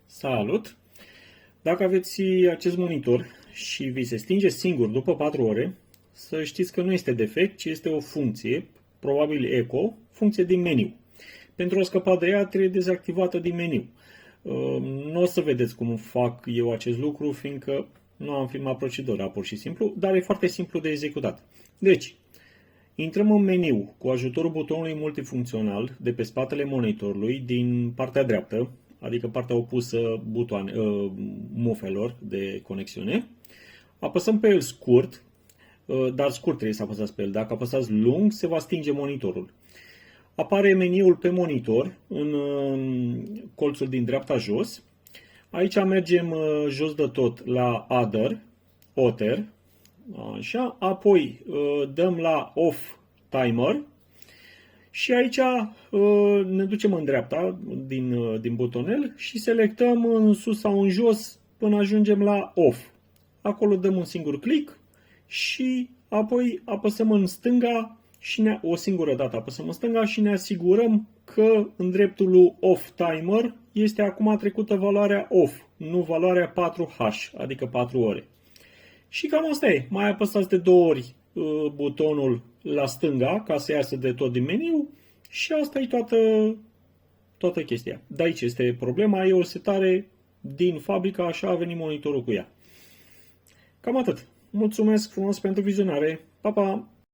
Salut! Dacă aveți acest monitor și vi se stinge singur după 4 ore, să știți că nu este defect, ci este o funcție, probabil eco, funcție din meniu. Pentru a scăpa de ea, trebuie dezactivată din meniu. Nu o să vedeți cum fac eu acest lucru, fiindcă nu am filmat procedura pur și simplu, dar e foarte simplu de executat. Deci, intrăm în meniu cu ajutorul butonului multifuncțional de pe spatele monitorului din partea dreaptă, adică partea opusă mufelor de conexiune. Apăsăm pe el scurt, dar scurt trebuie să apăsați pe el. Dacă apăsați lung, se va stinge monitorul. Apare meniul pe monitor în colțul din dreapta jos. Aici mergem jos de tot la Other, așa, apoi dăm la Off Timer și aici ne ducem în dreapta din butonel și selectăm în sus sau în jos până ajungem la Off. Acolo dăm un singur click și apoi apăsăm în stânga și o singură dată apăsăm în stânga și ne asigurăm că în dreptul lui Off Timer este acum trecută valoarea Off, nu valoarea 4H, adică 4 ore. Și cam asta e. Mai apăsați de 2 ori butonul la stânga ca să iasă de tot din meniu și asta e toată chestia. De aici este problema, e o setare din fabrică, așa a venit monitorul cu ea. Cam atât. Mulțumesc frumos pentru vizionare. Pa, pa!